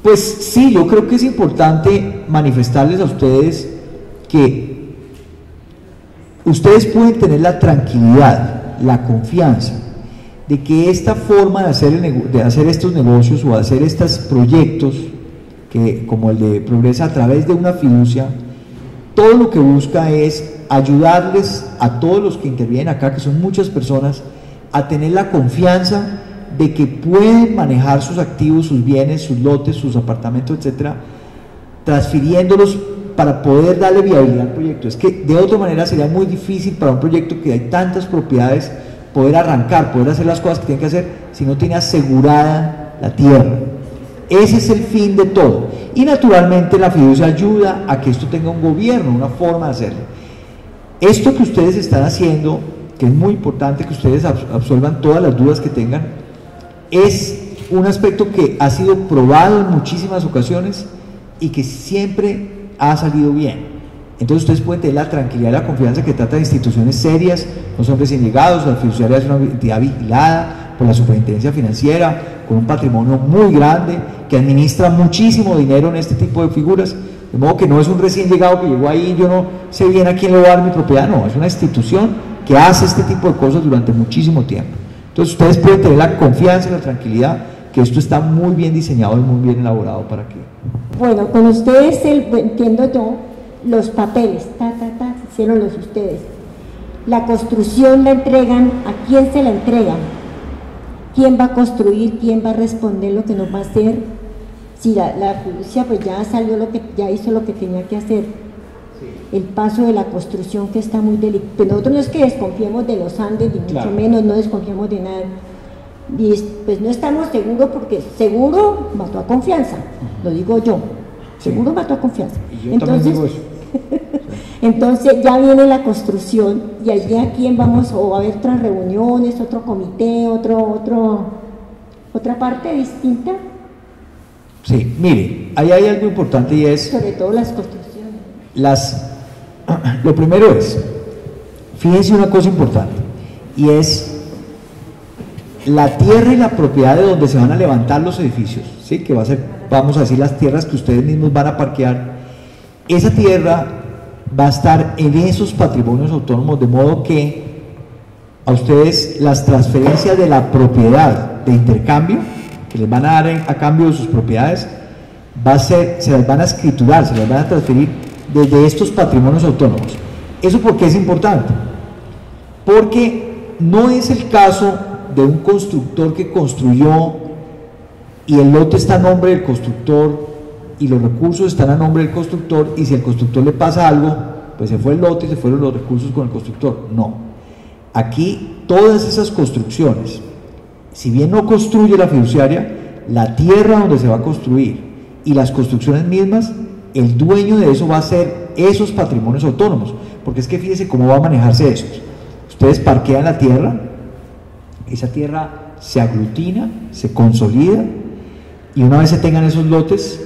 Pues sí, yo creo que es importante manifestarles a ustedes que ustedes pueden tener la tranquilidad, la confianza de que esta forma de hacer estos negocios o de hacer estos proyectos, como el de Progresa, a través de una fiducia, todo lo que busca es ayudarles a todos los que intervienen acá, que son muchas personas, a tener la confianza de que pueden manejar sus activos, sus bienes, sus lotes, sus apartamentos, etcétera, transfiriéndolos para poder darle viabilidad al proyecto. Es que de otra manera sería muy difícil para un proyecto que hay tantas propiedades poder arrancar, poder hacer las cosas que tiene que hacer si no tiene asegurada la tierra. Ese es el fin de todo. Y naturalmente la fiducia ayuda a que esto tenga un gobierno, una forma de hacerlo. Esto que ustedes están haciendo, que es muy importante que ustedes absuelvan todas las dudas que tengan, es un aspecto que ha sido probado en muchísimas ocasiones y que siempre ha salido bien. Entonces ustedes pueden tener la tranquilidad y la confianza que trata de instituciones serias, no son recién llegados, la fiduciaria es una entidad vigilada por la superintendencia financiera, con un patrimonio muy grande, que administra muchísimo dinero en este tipo de figuras, de modo que no es un recién llegado que llegó ahí y yo no sé bien a quién le voy a dar mi propiedad, no, es una institución que hace este tipo de cosas durante muchísimo tiempo. Entonces ustedes pueden tener la confianza y la tranquilidad que esto está muy bien diseñado y muy bien elaborado para que... Bueno, con ustedes, entiendo yo, los papeles, hicieron los ustedes. La construcción la entregan, ¿a quién se la entregan? ¿Quién va a construir? ¿Quién va a responder lo que nos va a hacer? Si la fiducia pues ya salió ya hizo lo que tenía que hacer. El paso de la construcción que está muy delicado. Pues nosotros no es que desconfiemos de los Andes, ni mucho menos, no desconfiamos de nada. Y pues no estamos seguros porque seguro mató a confianza, lo digo yo, seguro mató a confianza. Y yo también digo eso. Entonces ya viene la construcción y allí a quién vamos, o va a haber otras reuniones, otro comité, otra parte distinta. Sí, mire, ahí hay algo importante y es... Sobre todo las construcciones. Lo primero es, fíjense una cosa importante, y es la tierra y la propiedad de donde se van a levantar los edificios, ¿sí? Que va a ser, vamos a decir, las tierras que ustedes mismos van a parquear. Esa tierra va a estar en esos patrimonios autónomos, de modo que a ustedes las transferencias de la propiedad de intercambio que les van a dar a cambio de sus propiedades se las van a escriturar, se las van a transferir desde estos patrimonios autónomos. ¿Eso por qué es importante? Porque no es el caso de un constructor que construyó y el lote está a nombre del constructor y los recursos están a nombre del constructor, y si al constructor le pasa algo, pues se fue el lote y se fueron los recursos con el constructor. No, aquí todas esas construcciones, si bien no construye la fiduciaria, la tierra donde se va a construir y las construcciones mismas, el dueño de eso va a ser esos patrimonios autónomos, porque es que fíjense cómo va a manejarse eso. Ustedes parquean la tierra, esa tierra se aglutina, se consolida, y una vez se tengan esos lotes,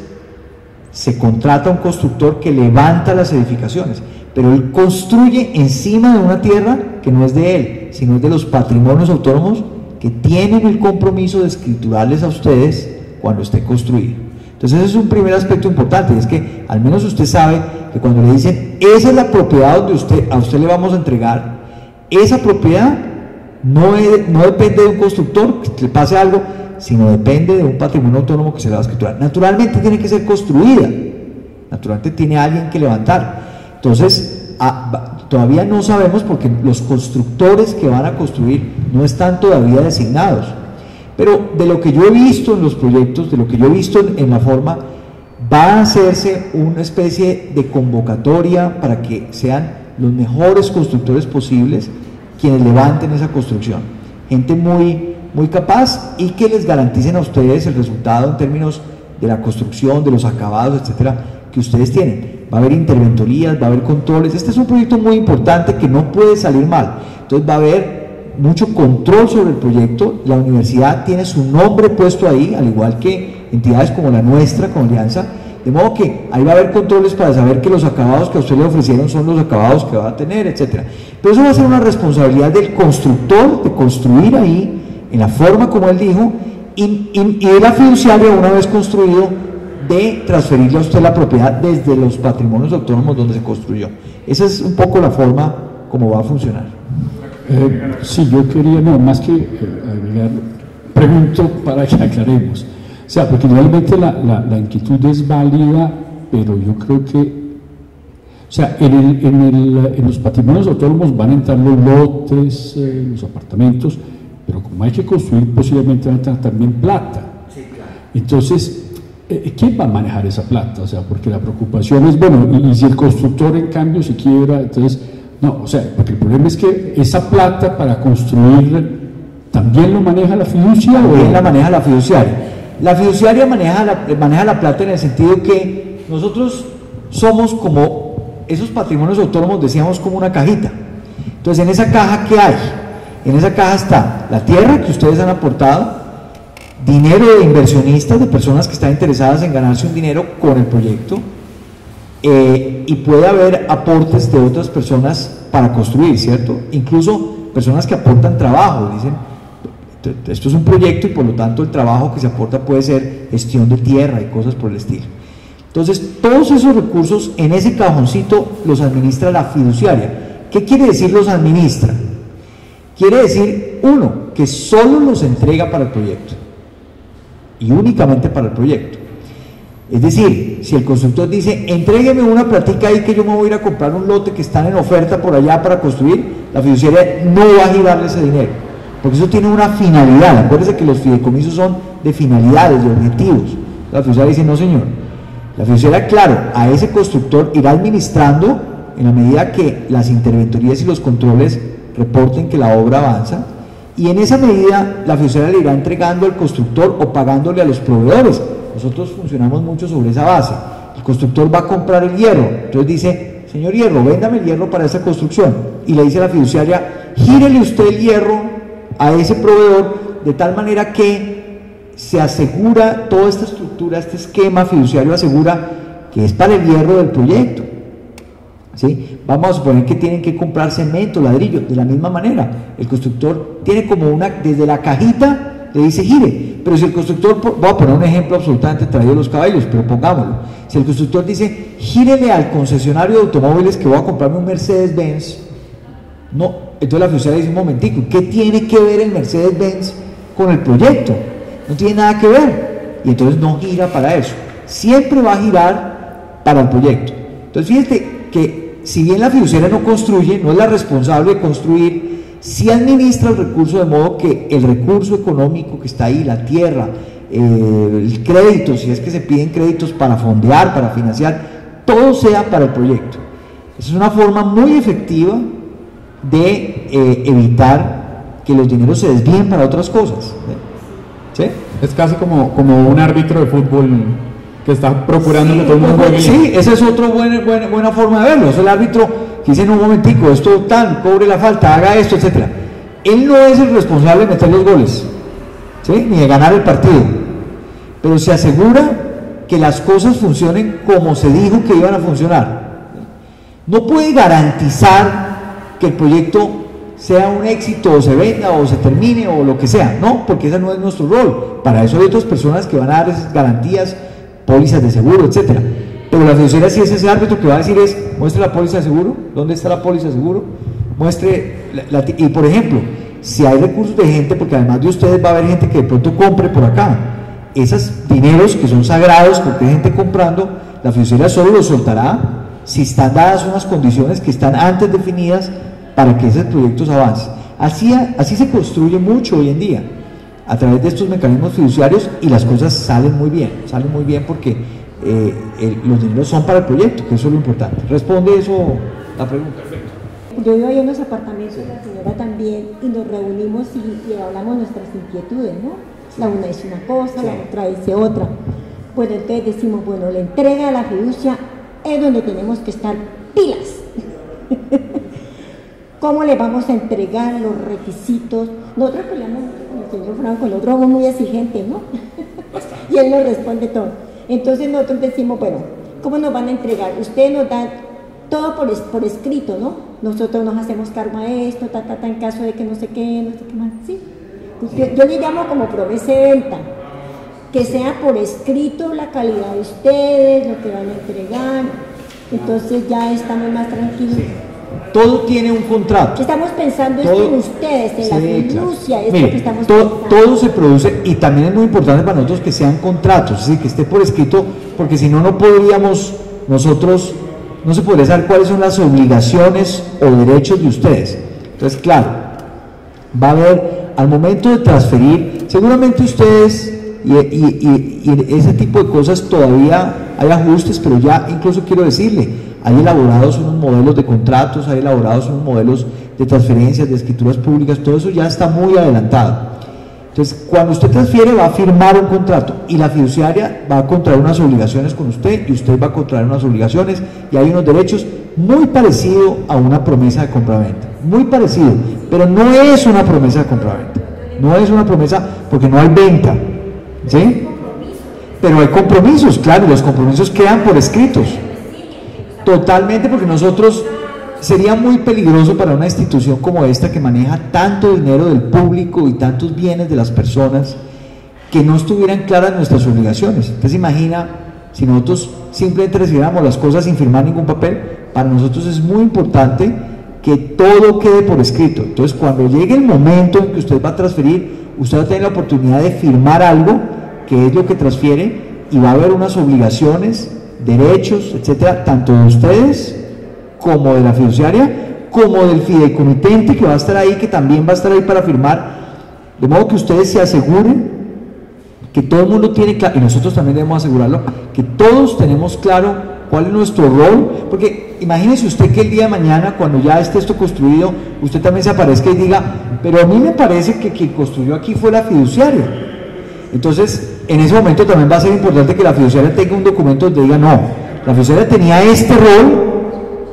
se contrata a un constructor que levanta las edificaciones, pero él construye encima de una tierra que no es de él, sino es de los patrimonios autónomos que tienen el compromiso de escriturarles a ustedes cuando esté construido. Entonces ese es un primer aspecto importante, es que al menos usted sabe que cuando le dicen esa es la propiedad donde a usted le vamos a entregar, esa propiedad no depende de un constructor que le pase algo, sino depende de un patrimonio autónomo que se le va a escriturar. Naturalmente tiene que ser construida, naturalmente tiene alguien que levantar. Entonces todavía no sabemos porque los constructores que van a construir no están todavía designados, pero de lo que yo he visto en los proyectos, de lo que yo he visto en la forma, va a hacerse una especie de convocatoria para que sean los mejores constructores posibles quienes levanten esa construcción, gente muy capaz y que les garanticen a ustedes el resultado en términos de la construcción, de los acabados, etcétera, que ustedes tienen. Va a haber interventorías, va a haber controles. Este es un proyecto muy importante que no puede salir mal, entonces va a haber mucho control sobre el proyecto. La universidad tiene su nombre puesto ahí, al igual que entidades como la nuestra, como Alianza, de modo que ahí va a haber controles para saber que los acabados que a usted le ofrecieron son los acabados que va a tener, etcétera. Pero eso va a ser una responsabilidad del constructor de construir ahí en la forma como él dijo, y de la fiduciaria, una vez construido, de transferirle a usted la propiedad desde los patrimonios autónomos donde se construyó. Esa es un poco la forma como va a funcionar. Sí, yo quería nada más que agregar, pregunto para que aclaremos. O sea, porque realmente la inquietud es válida, pero yo creo que, o sea, en los patrimonios autónomos van a entrar los lotes, los apartamentos, pero como hay que construir, posiblemente va a entrar también plata. Sí, claro. Entonces, ¿quién va a manejar esa plata? O sea, porque la preocupación es, bueno, y si el constructor en cambio se quiebra, entonces, no, o sea, porque el problema es que esa plata para construir, ¿también lo maneja la fiducia? También la maneja la fiduciaria. La fiduciaria maneja la plata en el sentido que nosotros somos como esos patrimonios autónomos, decíamos, como una cajita. Entonces, en esa caja, ¿qué hay? En esa caja está la tierra que ustedes han aportado, dinero de inversionistas, de personas que están interesadas en ganarse un dinero con el proyecto, y puede haber aportes de otras personas para construir, ¿cierto? Incluso personas que aportan trabajo, dicen, esto es un proyecto y por lo tanto el trabajo que se aporta puede ser gestión de tierra y cosas por el estilo. Entonces, todos esos recursos en ese cajoncito los administra la fiduciaria. ¿Qué quiere decir los administra? Quiere decir, uno, que solo los entrega para el proyecto y únicamente para el proyecto. Es decir, si el constructor dice, entrégueme una platica ahí que yo me voy a ir a comprar un lote que están en oferta por allá para construir, la fiduciaria no va a girarle ese dinero, porque eso tiene una finalidad. Acuérdense que los fideicomisos son de finalidades, de objetivos. La fiduciaria dice, no señor. La fiduciaria, claro, a ese constructor irá administrando en la medida que las interventorías y los controles reporten que la obra avanza, y en esa medida la fiduciaria le irá entregando al constructor o pagándole a los proveedores. Nosotros funcionamos mucho sobre esa base. El constructor va a comprar el hierro, entonces dice, señor hierro, véndame el hierro para esta construcción, y le dice a la fiduciaria, gírele usted el hierro a ese proveedor de tal manera que se asegura toda esta estructura, este esquema fiduciario asegura que es para el hierro del proyecto, ¿sí? Vamos a suponer que tienen que comprar cemento, ladrillo, de la misma manera. El constructor tiene como una, desde la cajita le dice gire, pero si el constructor, voy a poner un ejemplo absolutamente traído de los caballos, pero pongámoslo, si el constructor dice gírele al concesionario de automóviles que voy a comprarme un Mercedes-Benz, no, entonces la fiduciaria dice un momentico, ¿qué tiene que ver el Mercedes-Benz con el proyecto? No tiene nada que ver, y entonces no gira para eso, siempre va a girar para el proyecto. Entonces fíjate que si bien la fiduciaria no construye, no es la responsable de construir, sí administra el recurso de modo que el recurso económico que está ahí, la tierra, el crédito, si es que se piden créditos para fondear, para financiar, todo sea para el proyecto. Esa es una forma muy efectiva de evitar que los dineros se desvíen para otras cosas, ¿sí? Es casi como un árbitro de fútbol que está procurando que todo el mundo juegue. Sí, esa es otra buena forma de verlo. Es el árbitro que dice en un momentico, esto tal, cobre la falta, haga esto, etcétera. Él no es el responsable de meter los goles, ¿sí? Ni de ganar el partido, pero se asegura que las cosas funcionen como se dijo que iban a funcionar. No puede garantizar que el proyecto sea un éxito, o se venda, o se termine, o lo que sea, no, porque ese no es nuestro rol. Para eso hay otras personas que van a dar esas garantías, pólizas de seguro, etcétera. Pero la fiduciaria sí es ese árbitro que va a decir es, muestre la póliza de seguro, ¿dónde está la póliza de seguro? Muestre, y por ejemplo, si hay recursos de gente, porque además de ustedes va a haber gente que de pronto compre por acá, esos dineros que son sagrados, porque hay gente comprando, la fiduciaria solo los soltará si están dadas unas condiciones que están antes definidas para que esos proyectos avancen. Así se construye mucho hoy en día, a través de estos mecanismos fiduciarios, y las cosas salen muy bien porque los dineros son para el proyecto, que eso es lo importante. ¿Responde eso la pregunta? Yo vivo ahí en los apartamentos, la señora también, y nos reunimos y hablamos nuestras inquietudes, ¿no? La una dice una cosa, la otra dice otra. Bueno, entonces decimos, bueno, la entrega de la fiducia es donde tenemos que estar pilas. ¿Cómo le vamos a entregar los requisitos? Nosotros peleamos con el señor Franco, nosotros somos muy exigentes, ¿no? Y él nos responde todo. Entonces nosotros decimos, bueno, ¿cómo nos van a entregar? Ustedes nos dan todo por escrito, ¿no? Nosotros nos hacemos cargo a esto, en caso de que no sé qué más, ¿sí? Pues yo le llamo como promesa de venta, que sea por escrito la calidad de ustedes, lo que van a entregar, entonces ya estamos más tranquilos. Sí. Todo tiene un contrato. Estamos pensando esto en ustedes, en la fiducia, es lo que estamos pensando. Todo se produce, y también es muy importante para nosotros que sean contratos, es decir, que esté por escrito, porque si no, no podríamos nosotros, no se podría saber cuáles son las obligaciones o derechos de ustedes. Entonces, claro, va a haber, al momento de transferir, seguramente ustedes, y ese tipo de cosas todavía hay ajustes, pero ya incluso quiero decirle, hay elaborados unos modelos de contratos, hay elaborados unos modelos de transferencias, de escrituras públicas, todo eso ya está muy adelantado. Entonces, cuando usted transfiere, va a firmar un contrato, y la fiduciaria va a contraer unas obligaciones con usted, y usted va a contraer unas obligaciones, y hay unos derechos muy parecido a una promesa de compraventa, muy parecido, pero no es una promesa de compraventa, no es una promesa porque no hay venta, ¿sí? Pero hay compromisos, claro, y los compromisos quedan por escritos. Totalmente, porque nosotros sería muy peligroso para una institución como esta que maneja tanto dinero del público y tantos bienes de las personas que no estuvieran claras nuestras obligaciones. Entonces imagina si nosotros simplemente recibiéramos las cosas sin firmar ningún papel. Para nosotros es muy importante que todo quede por escrito. Entonces cuando llegue el momento en que usted va a transferir, usted va a tener la oportunidad de firmar algo que es lo que transfiere y va a haber unas obligaciones, derechos, etcétera, tanto de ustedes como de la fiduciaria, como del fideicomitente que va a estar ahí, que también va a estar ahí para firmar, de modo que ustedes se aseguren que todo el mundo tiene claro, y nosotros también debemos asegurarlo, que todos tenemos claro cuál es nuestro rol, porque imagínese usted que el día de mañana, cuando ya esté esto construido, usted también se aparezca y diga, pero a mí me parece que quien construyó aquí fue la fiduciaria. Entonces, en ese momento también va a ser importante que la fiduciaria tenga un documento donde diga, no, la fiduciaria tenía este rol,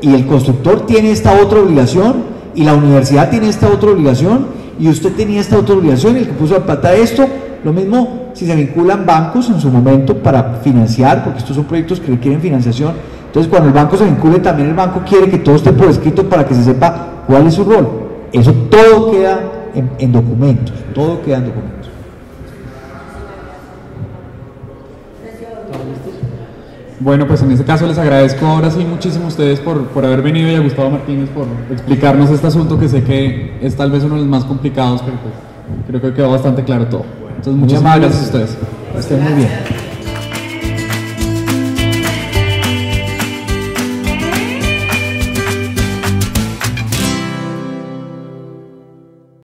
y el constructor tiene esta otra obligación, y la universidad tiene esta otra obligación, y usted tenía esta otra obligación, y el que puso la plata esto. Lo mismo si se vinculan bancos en su momento para financiar, porque estos son proyectos que requieren financiación. Entonces cuando el banco se vincule, también el banco quiere que todo esté por escrito para que se sepa cuál es su rol. Eso todo queda en documentos, todo queda en documentos. Bueno, pues en este caso les agradezco ahora sí muchísimo a ustedes por haber venido, y a Gustavo Martínez por explicarnos este asunto, que sé que es tal vez uno de los más complicados, pero pues creo que quedó bastante claro todo. Entonces muchísimas gracias a ustedes. Estén muy bien.